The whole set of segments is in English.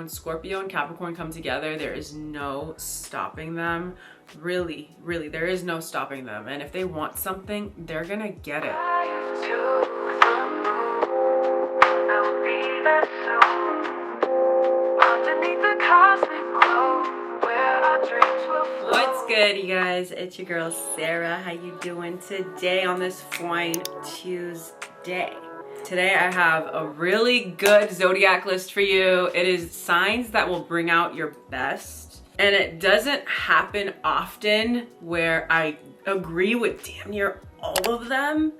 When Scorpio and Capricorn come together, there is no stopping them. Really, really, there is no stopping them. And if they want something, they're gonna get it. What's good, you guys? It's your girl Sarah. How you doing today on this fine Tuesday? Today I have a really good zodiac list for you. It is signs that will bring out your best. And it doesn't happen often where I agree with damn near all of them.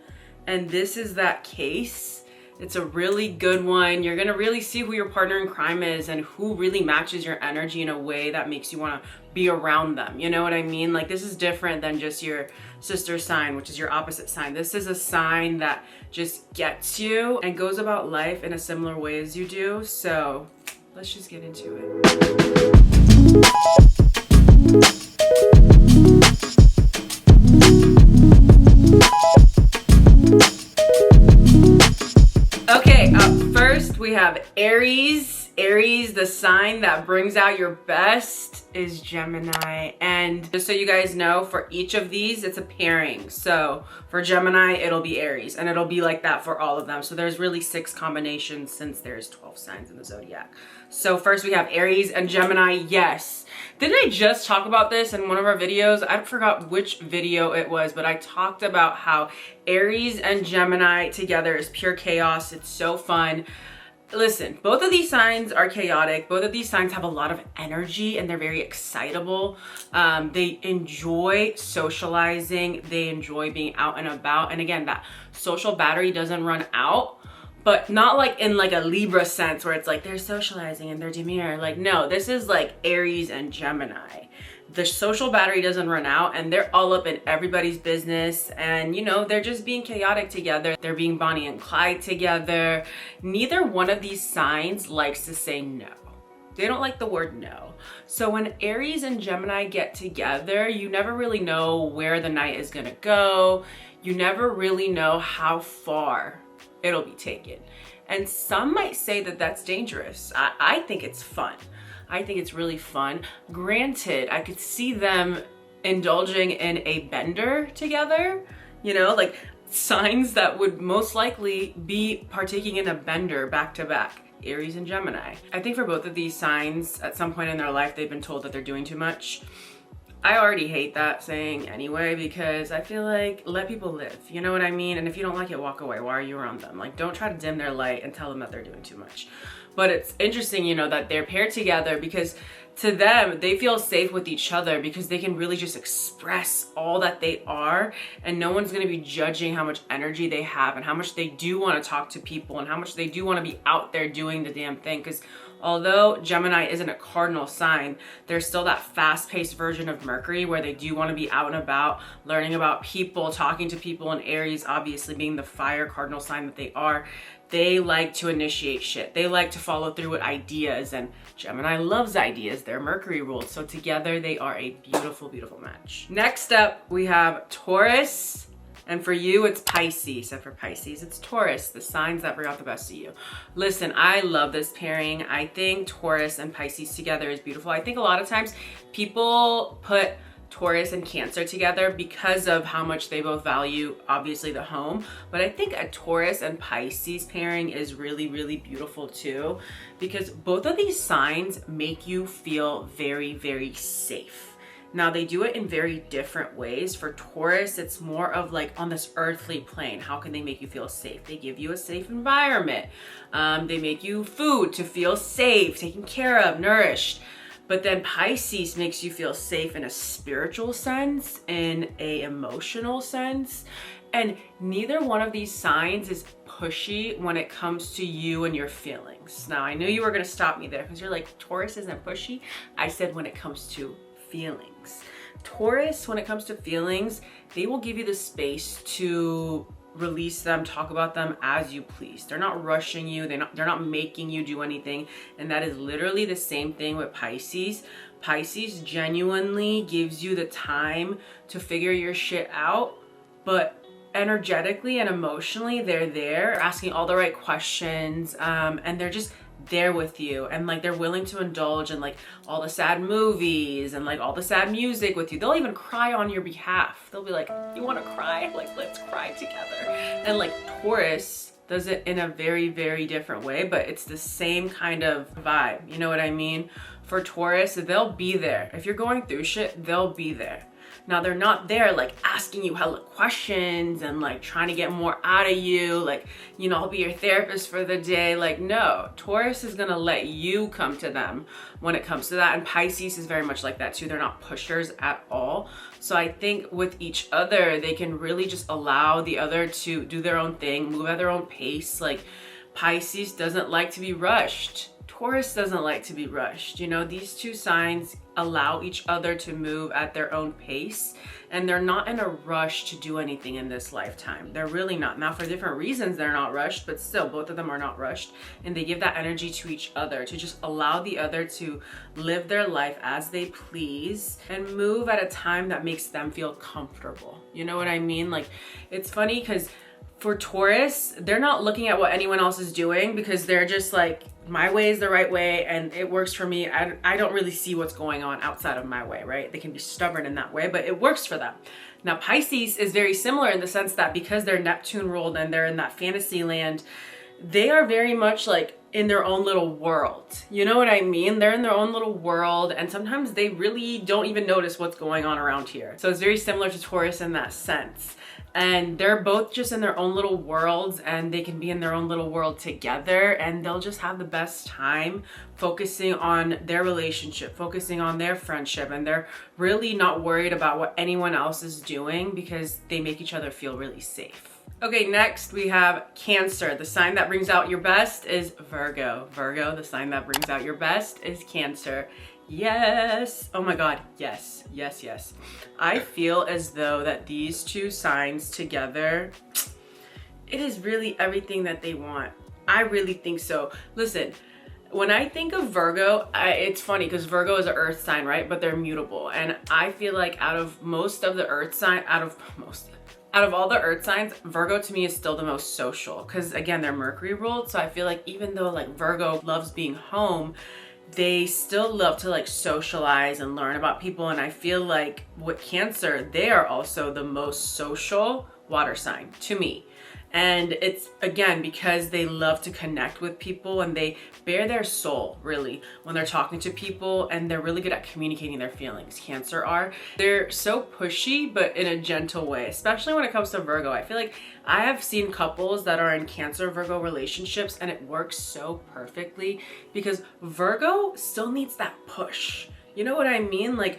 And this is that case. It's a really good one. You're gonna really see who your partner in crime is and who really matches your energy in a way that makes you wanna be around them. You know what I mean? Like, this is different than just your sister sign, which is your opposite sign. This is a sign that just gets you and goes about life in a similar way as you do. So let's just get into it. Okay, up first we have Aries. Aries, the sign that brings out your best is Gemini. And just so you guys know, for each of these, it's a pairing. So for Gemini, it'll be Aries, and it'll be like that for all of them. So there's really 6 combinations since there's 12 signs in the zodiac. So first we have Aries and Gemini. Yes. Didn't I just talk about this in one of our videos? I forgot which video it was, but I talked about how Aries and Gemini together is pure chaos. It's so fun. Listen, both of these signs are chaotic. Both of these signs have a lot of energy and they're very excitable. They enjoy socializing. They enjoy being out and about. And again, that social battery doesn't run out, but not like in like a Libra sense where it's like they're socializing and they're demure. Like, no, this is like Aries and Gemini. The social battery doesn't run out and they're all up in everybody's business, and you know, they're just being chaotic together. They're being Bonnie and Clyde together. Neither one of these signs likes to say no. They don't like the word no. So when Aries and Gemini get together, you never really know where the night is gonna go. You never really know how far it'll be taken. And some might say that that's dangerous. I think it's fun. I think it's really fun. Granted, I could see them indulging in a bender together, you know, like signs that would most likely be partaking in a bender back to back, Aries and Gemini. I think for both of these signs, at some point in their life, they've been told that they're doing too much. I already hate that saying anyway, because I feel like let people live, you know what I mean? And if you don't like it, walk away. Why are you around them? Like, don't try to dim their light and tell them that they're doing too much. But it's interesting, you know, that they're paired together because to them, they feel safe with each other because they can really just express all that they are, and no one's gonna be judging how much energy they have and how much they do wanna talk to people and how much they do wanna be out there doing the damn thing. Because although Gemini isn't a cardinal sign, there's still that fast-paced version of Mercury where they do want to be out and about, learning about people, talking to people. And Aries, obviously being the fire cardinal sign that they are, they like to initiate shit. They like to follow through with ideas, and Gemini loves ideas. They're Mercury ruled. So together they are a beautiful, beautiful match. Next up, we have Taurus. And for you, it's Pisces. And for Pisces, it's Taurus, the signs that bring out the best of you. Listen, I love this pairing. I think Taurus and Pisces together is beautiful. I think a lot of times people put Taurus and Cancer together because of how much they both value, obviously, the home. But I think a Taurus and Pisces pairing is really, really beautiful too, because both of these signs make you feel very, very safe. Now, they do it in very different ways. For Taurus, it's more of like on this earthly plane. How can they make you feel safe? They give you a safe environment. They make you food to feel safe, taken care of, nourished. But then Pisces makes you feel safe in a spiritual sense, in a emotional sense. And neither one of these signs is pushy when it comes to you and your feelings. Now, I knew you were gonna stop me there because you're like, Taurus isn't pushy. I said when it comes to feelings. Taurus, when it comes to feelings, they will give you the space to release them, talk about them as you please. They're not rushing you. They're not making you do anything. And that is literally the same thing with Pisces. Pisces genuinely gives you the time to figure your shit out, but energetically and emotionally, they're there asking all the right questions, and they're just there with you, and like they're willing to indulge in like all the sad movies and like all the sad music with you. They'll even cry on your behalf. They'll be like, you want to cry? Like, let's cry together. And like Taurus does it in a very, very different way, but it's the same kind of vibe. You know what I mean? For Taurus, they'll be there. If you're going through shit, they'll be there. Now, they're not there like asking you hella questions and like trying to get more out of you. Like, you know, I'll be your therapist for the day. Like, no, Taurus is gonna let you come to them when it comes to that. And Pisces is very much like that too. They're not pushers at all. So I think with each other, they can really just allow the other to do their own thing, move at their own pace. Like Pisces doesn't like to be rushed. Taurus doesn't like to be rushed. You know, these two signs allow each other to move at their own pace, and they're not in a rush to do anything in this lifetime. They're really not. Now, for different reasons, they're not rushed, but still, both of them are not rushed, and they give that energy to each other to just allow the other to live their life as they please and move at a time that makes them feel comfortable. You know what I mean? Like, it's funny because for Taurus, they're not looking at what anyone else is doing because they're just like, my way is the right way and it works for me. I don't really see what's going on outside of my way, right? They can be stubborn in that way, but it works for them. Now, Pisces is very similar in the sense that because they're Neptune ruled and they're in that fantasy land, they are very much like in their own little world. You know what I mean? They're in their own little world, and sometimes they really don't even notice what's going on around here. So it's very similar to Taurus in that sense. And they're both just in their own little worlds, and they can be in their own little world together, and they'll just have the best time focusing on their relationship, focusing on their friendship, and they're really not worried about what anyone else is doing because they make each other feel really safe. Okay, next we have Cancer. The sign that brings out your best is Virgo. Virgo, the sign that brings out your best is Cancer. Yes. Oh my God. Yes. Yes. Yes. I feel as though that these two signs together, it is really everything that they want. I really think so. Listen, when I think of Virgo, it's funny because Virgo is an earth sign, right? But they're mutable. And I feel like out of most of the earth sign, out of all the earth signs, Virgo to me is still the most social because again, they're Mercury ruled. So I feel like even though like Virgo loves being home, they still love to like socialize and learn about people. And I feel like with Cancer, they are also the most social water sign to me. And it's again because they love to connect with people and they bare their soul really when they're talking to people, and they're really good at communicating their feelings. Cancer are. They're so pushy but in a gentle way, especially when it comes to Virgo. I feel like I have seen couples that are in Cancer Virgo relationships and it works so perfectly because Virgo still needs that push. You know what I mean? Like,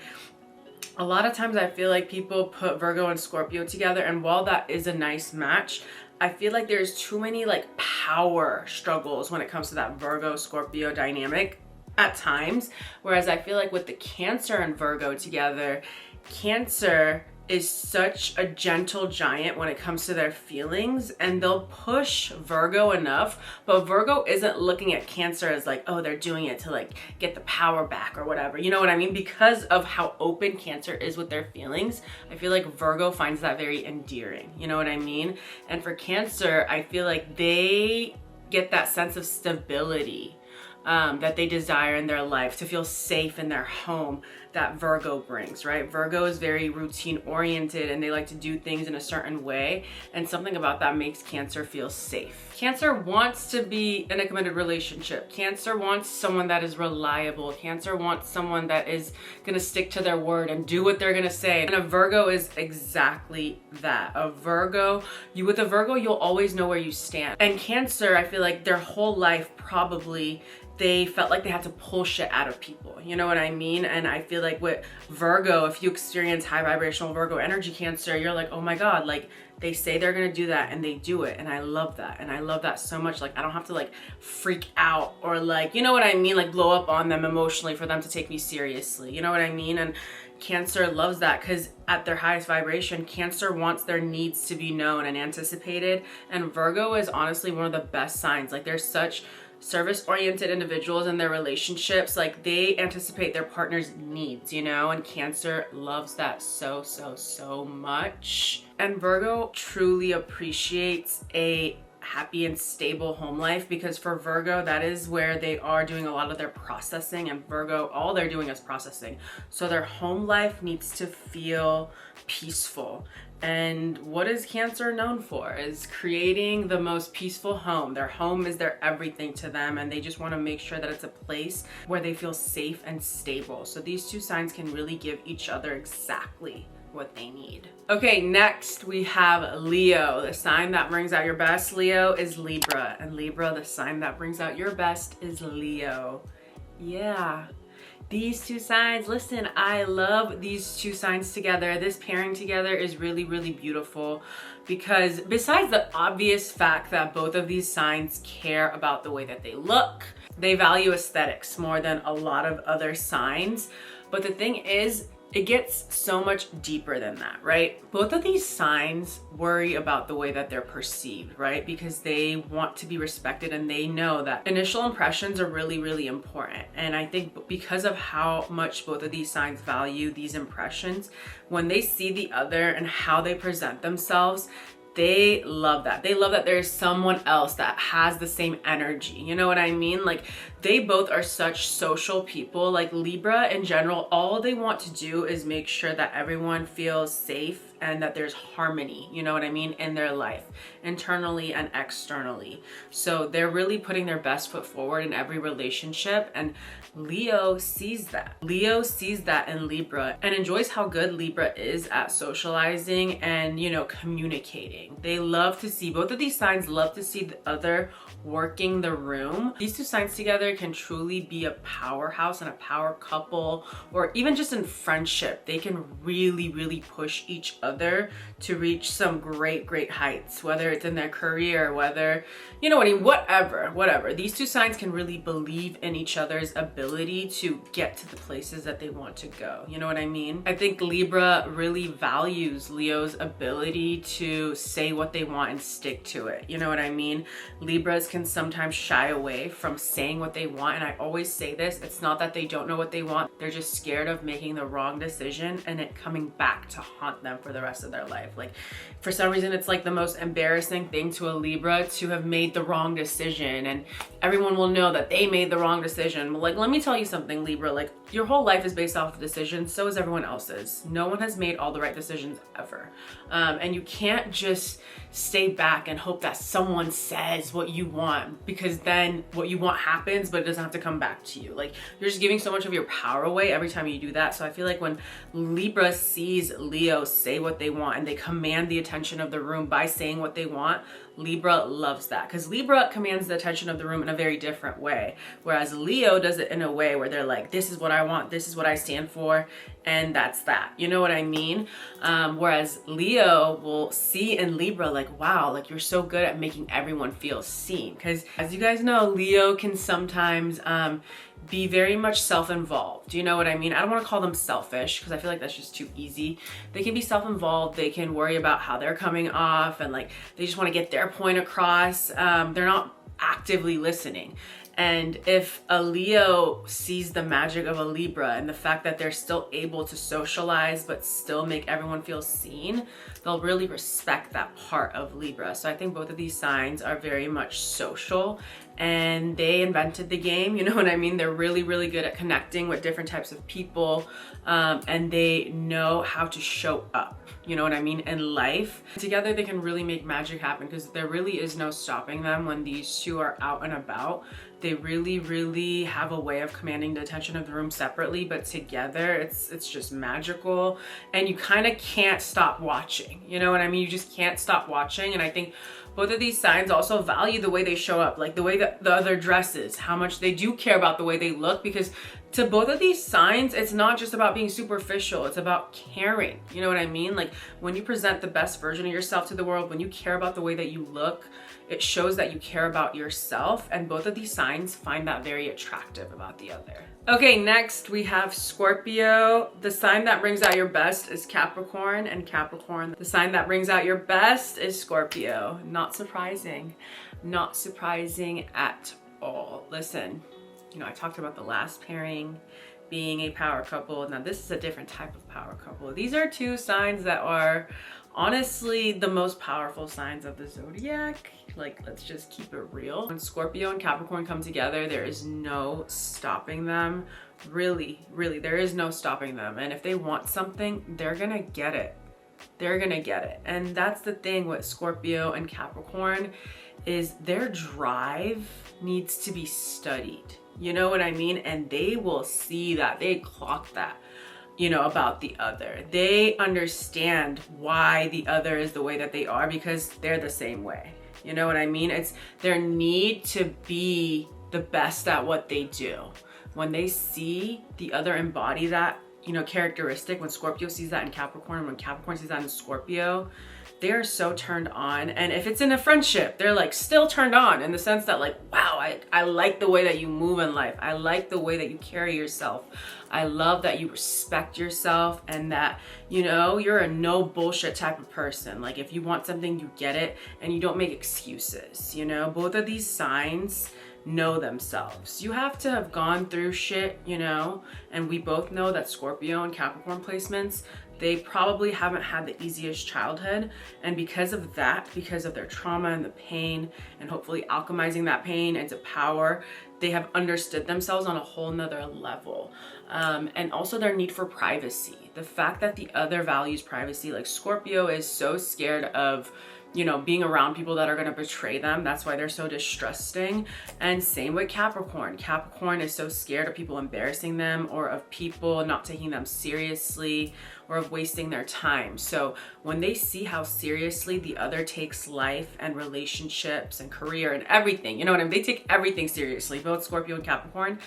a lot of times I feel like people put Virgo and Scorpio together, and while that is a nice match, I feel like there's too many like power struggles when it comes to that Virgo Scorpio dynamic at times. Whereas I feel like with the Cancer and Virgo together, Cancer is such a gentle giant when it comes to their feelings, and they'll push Virgo enough, but Virgo isn't looking at Cancer as like, oh, they're doing it to like get the power back or whatever. You know what I mean? Because of how open Cancer is with their feelings, I feel like Virgo finds that very endearing. You know what I mean? And for Cancer, I feel like they get that sense of stability that they desire in their life, to feel safe in their home, that Virgo brings, right? Virgo is very routine oriented and they like to do things in a certain way, and something about that makes Cancer feel safe. Cancer wants to be in a committed relationship. Cancer wants someone that is reliable. Cancer wants someone that is gonna stick to their word and do what they're gonna say. And a Virgo is exactly that. With a Virgo, you'll always know where you stand. And Cancer, I feel like their whole life probably they felt like they had to pull shit out of people. You know what I mean? And I feel like with Virgo, if you experience high vibrational Virgo energy Cancer, you're like, oh my God, like they say they're gonna do that and they do it. And I love that. And I love that so much. Like I don't have to like freak out or like, you know what I mean? Like blow up on them emotionally for them to take me seriously. You know what I mean? And Cancer loves that because at their highest vibration, Cancer wants their needs to be known and anticipated. And Virgo is honestly one of the best signs. Like they're such service-oriented individuals in their relationships. Like they anticipate their partner's needs, you know, and Cancer loves that so much. And Virgo truly appreciates a happy and stable home life, because for Virgo, that is where they are doing a lot of their processing, and Virgo, all they're doing is processing. So their home life needs to feel peaceful. And what is Cancer known for? Is creating the most peaceful home. Their home is their everything to them, and they just want to make sure that it's a place where they feel safe and stable. So these two signs can really give each other exactly what they need. Okay, next we have Leo. The sign that brings out your best, Leo, is Libra. And Libra, the sign that brings out your best is Leo. Yeah. These two signs, listen, I love these two signs together. This pairing together is really, really beautiful, because besides the obvious fact that both of these signs care about the way that they look, they value aesthetics more than a lot of other signs. But the thing is, it gets so much deeper than that, right? Both of these signs worry about the way that they're perceived, right? Because they want to be respected, and they know that initial impressions are really, really important. And I think because of how much both of these signs value these impressions, when they see the other and how they present themselves, they love that. They love that there's someone else that has the same energy. You know what I mean? Like, they both are such social people. Like, Libra in general, all they want to do is make sure that everyone feels safe and that there's harmony, you know what I mean, in their life, internally and externally. So they're really putting their best foot forward in every relationship, and Leo sees that. Leo sees that in Libra and enjoys how good Libra is at socializing and, you know, communicating. They love to see, both of these signs love to see the other working the room. These two signs together can truly be a powerhouse and a power couple, or even just in friendship. They can really, really push each other to reach some great, great heights, whether it's in their career, whether, you know what I mean, whatever. These two signs can really believe in each other's ability to get to the places that they want to go. You know what I mean? I think Libra really values Leo's ability to say what they want and stick to it. You know what I mean? Libras can sometimes shy away from saying what they want, and I always say this, it's not that they don't know what they want, they're just scared of making the wrong decision and it coming back to haunt them for the rest of their life. Like, for some reason, it's like the most embarrassing thing to a Libra to have made the wrong decision, and everyone will know that they made the wrong decision. But like, let me tell you something, Libra, like, your whole life is based off of decisions, so is everyone else's. No one has made all the right decisions ever. And you can't just stay back and hope that someone says what you want, because then what you want happens, but it doesn't have to come back to you. Like, you're just giving so much of your power away every time you do that. So I feel like when Libra sees Leo say what they want and they command the attention of the room by saying what they want, Libra loves that, because Libra commands the attention of the room in a very different way, whereas Leo does it in a way where they're like, this is what I want, this is what I stand for, and that's that. You know what I mean? Whereas Leo will see in Libra like, wow, like, you're so good at making everyone feel seen. Because as you guys know, Leo can sometimes be very much self-involved. You know what I mean? I don't want to call them selfish, because I feel like that's just too easy. They can be self-involved. They can worry about how they're coming off, and like, they just want to get their point across. They're not actively listening. And if a Leo sees the magic of a Libra and the fact that they're still able to socialize but still make everyone feel seen, they'll really respect that part of Libra. So I think both of these signs are very much social, and they invented the game. You know what I mean? They're really, really good at connecting with different types of people, and they know how to show up. You know what I mean? In life. Together they can really make magic happen, because there really is no stopping them when these two are out and about. They really, really have a way of commanding the attention of the room separately, but together it's just magical, and you kind of can't stop watching. You know what I mean? You just can't stop watching. And I think both of these signs also value the way they show up, like the way that the other dresses, how much they do care about the way they look, because to both of these signs, it's not just about being superficial, it's about caring. You know what I mean? Like, when you present the best version of yourself to the world, when you care about the way that you look, it shows that you care about yourself, and both of these signs find that very attractive about the other. Okay, next we have Scorpio. The sign that brings out your best is Capricorn, and Capricorn, the sign that brings out your best is Scorpio. Not surprising. Not surprising at all. Listen, you know, I talked about the last pairing being a power couple. Now this is a different type of power couple. These are two signs that are honestly the most powerful signs of the zodiac. Like, let's just keep it real. When Scorpio and Capricorn come together, there is no stopping them. Really, there is no stopping them. And if they want something, they're gonna get it. They're gonna get it. And that's the thing with Scorpio and Capricorn, is their drive needs to be studied. You know what I mean? And they will see that, they clock that, you know, about the other. They understand why the other is the way that they are, because they're the same way. You know what I mean? It's their need to be the best at what they do. When they see the other embody that, you know, characteristic, when Scorpio sees that in Capricorn, when Capricorn sees that in Scorpio, they're so turned on. And if it's in a friendship, they're like still turned on, in the sense that like, wow, I like the way that you move in life. I like the way that you carry yourself. I love that you respect yourself, and that, you know, you're a no bullshit type of person. Like, if you want something, you get it, and you don't make excuses. You know, both of these signs know themselves. You have to have gone through shit, you know, and we both know that Scorpio and Capricorn placements, they probably haven't had the easiest childhood. And because of that, because of their trauma and the pain, and hopefully alchemizing that pain into power, they have understood themselves on a whole nother level. And also their need for privacy. The fact that the other values privacy, like Scorpio is so scared of, you know, being around people that are going to betray them. That's why they're so distrusting. And same with Capricorn. Capricorn is so scared of people embarrassing them, or of people not taking them seriously, or of wasting their time. So when they see how seriously the other takes life and relationships and career and everything, you know what I mean? They take everything seriously, both Scorpio and Capricorn.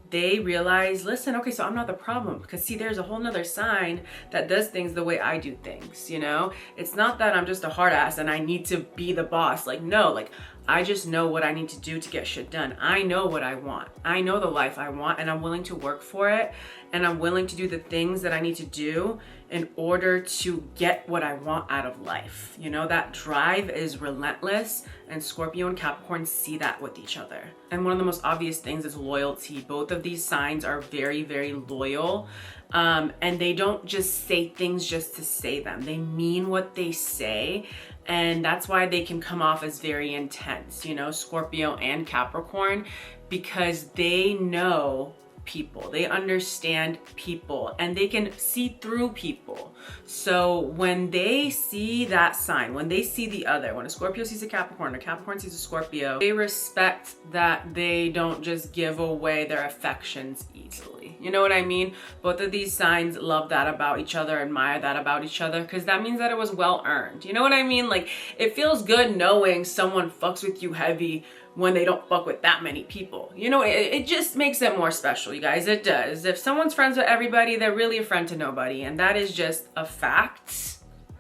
They realize, listen, okay, so I'm not the problem, because see, there's a whole nother sign that does things the way I do things, you know? It's not that I'm just a hard ass and I need to be the boss. Like, no, like, I just know what I need to do to get shit done. I know what I want. I know the life I want, and I'm willing to work for it. And I'm willing to do the things that I need to do in order to get what I want out of life. You know, that drive is relentless, and Scorpio and Capricorn see that with each other. And one of the most obvious things is loyalty. Both of these signs are very, very loyal. And they don't just say things just to say them. They mean what they say. And that's why they can come off as very intense, you know, Scorpio and Capricorn, because they know people, they understand people, and they can see through people. So when they see that sign, when they see the other, when a Scorpio sees a Capricorn, a Capricorn sees a Scorpio, they respect that they don't just give away their affections easily. You know what I mean? Both of these signs love that about each other, admire that about each other, because that means that it was well earned. You know what I mean? Like, it feels good knowing someone fucks with you heavy when they don't fuck with that many people. You know, it just makes it more special, you guys. It does. If someone's friends with everybody, they're really a friend to nobody. And that is just a fact.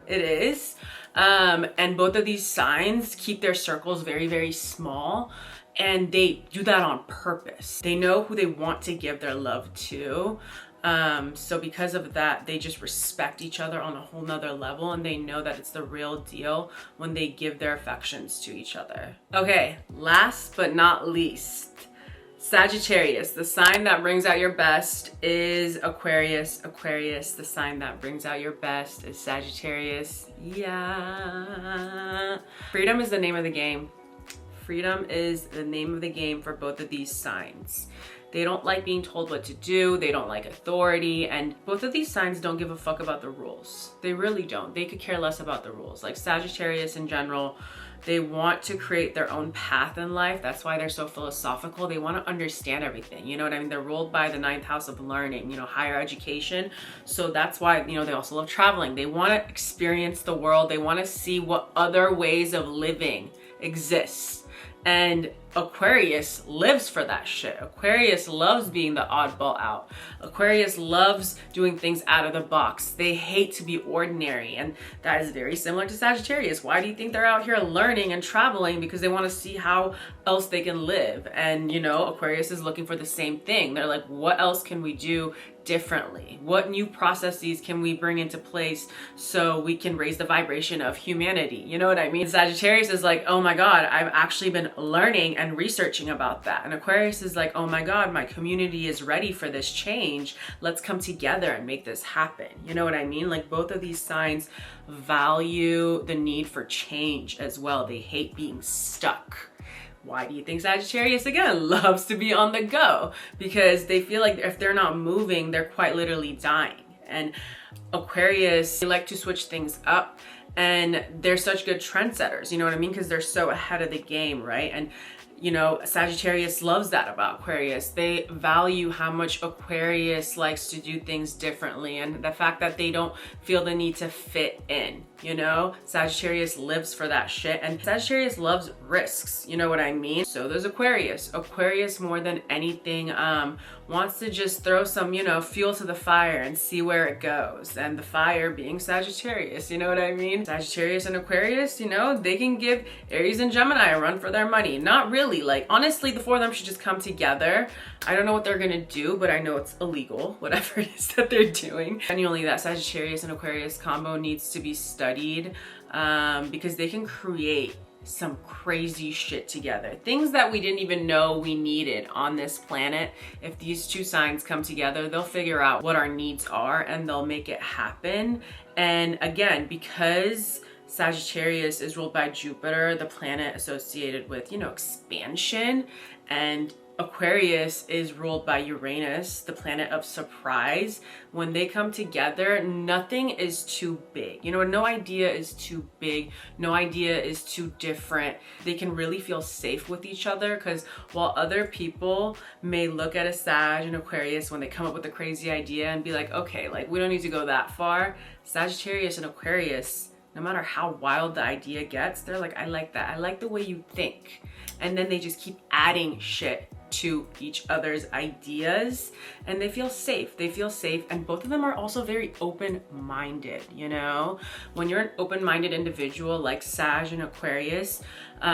It is. And both of these signs keep their circles very, very small. And they do that on purpose. They know who they want to give their love to. So because of that, they just respect each other on a whole nother level, and they know that it's the real deal when they give their affections to each other. Okay, last but not least, Sagittarius. The sign that brings out your best is Aquarius. Aquarius, the sign that brings out your best is Sagittarius. Yeah. Freedom is the name of the game. Freedom is the name of the game for both of these signs. They don't like being told what to do. They don't like authority. And both of these signs don't give a fuck about the rules. They really don't. They could care less about the rules. Like Sagittarius in general, they want to create their own path in life. That's why they're so philosophical. They want to understand everything. You know what I mean? They're ruled by the 9th house of learning, you know, higher education. So that's why, you know, they also love traveling. They want to experience the world. They want to see what other ways of living exist. And Aquarius lives for that shit. Aquarius loves being the oddball out. Aquarius loves doing things out of the box. They hate to be ordinary. And that is very similar to Sagittarius. Why do you think they're out here learning and traveling? Because they want to see how else they can live. And, you know, Aquarius is looking for the same thing. They're like, what else can we do differently? What new processes can we bring into place so we can raise the vibration of humanity? You know what I mean? Sagittarius is like, oh my God, I've actually been learning and and researching about that. And Aquarius is like, oh my God, my community is ready for this change. Let's come together and make this happen. You know what I mean? Like both of these signs value the need for change as well. They hate being stuck. Why do you think Sagittarius, again, loves to be on the go? Because they feel like if they're not moving, they're quite literally dying. And Aquarius, they like to switch things up, and they're such good trendsetters, you know what I mean? Because they're so ahead of the game, right? And you know, Sagittarius loves that about Aquarius. They value how much Aquarius likes to do things differently, and the fact that they don't feel the need to fit in, you know? Sagittarius lives for that shit, and Sagittarius loves risks, you know what I mean? So does Aquarius. Aquarius, more than anything, wants to just throw some, you know, fuel to the fire and see where it goes. And the fire being Sagittarius, you know what I mean? Sagittarius and Aquarius, you know, they can give Aries and Gemini a run for their money. Not really, like honestly, the four of them should just come together. I don't know what they're gonna do, but I know it's illegal, whatever it is that they're doing. Genuinely, that Sagittarius and Aquarius combo needs to be studied because they can create some crazy shit together. Things that we didn't even know we needed on this planet. If these two signs come together, they'll figure out what our needs are and they'll make it happen. And again, because Sagittarius is ruled by Jupiter, the planet associated with, you know, expansion, and Aquarius is ruled by Uranus, the planet of surprise. When they come together, nothing is too big. You know, no idea is too big. No idea is too different. They can really feel safe with each other, because while other people may look at a Sag and Aquarius when they come up with a crazy idea and be like, okay, like we don't need to go that far, Sagittarius and Aquarius, no matter how wild the idea gets, they're like, I like that. I like the way you think. And then they just keep adding shit to each other's ideas, and they feel safe. They feel safe, and both of them are also very open-minded, you know? When you're an open-minded individual like Sag and Aquarius,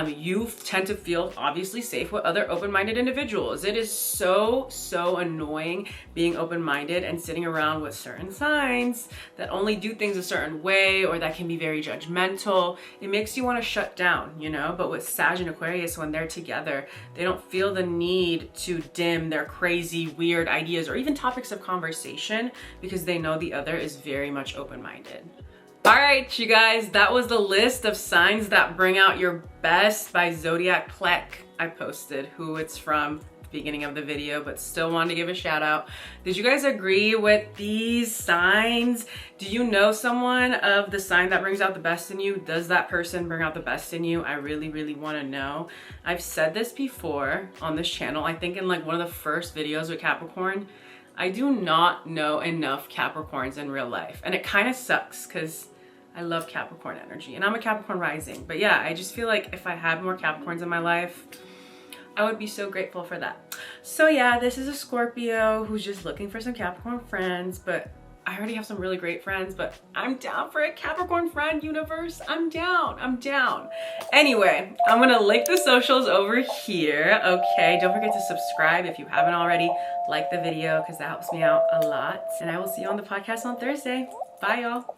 you tend to feel obviously safe with other open-minded individuals. It is so annoying being open-minded and sitting around with certain signs that only do things a certain way or that can be very judgmental. It makes you want to shut down, you know? But with Sag and Aquarius, when they're together, they don't feel the need to dim their crazy, weird ideas or even topics of conversation, because they know the other is very much open-minded. All right, you guys, that was the list of signs that bring out your best by Zodiac Plek. I posted who it's from at the beginning of the video, but still wanted to give a shout out. Did you guys agree with these signs? Do you know someone of the sign that brings out the best in you? Does that person bring out the best in you? I really want to know. I've said this before on this channel, I think in like one of the first videos with Capricorn. I do not know enough Capricorns in real life, and it kind of sucks because I love Capricorn energy, and I'm a Capricorn rising. But yeah, I just feel like if I had more Capricorns in my life, I would be so grateful for that. So yeah, this is a Scorpio who's just looking for some Capricorn friends, but I already have some really great friends, but I'm down for a Capricorn friend, universe. I'm down. Anyway, I'm gonna link the socials over here, okay? Don't forget to subscribe if you haven't already. Like the video, because that helps me out a lot. And I will see you on the podcast on Thursday. Bye, y'all.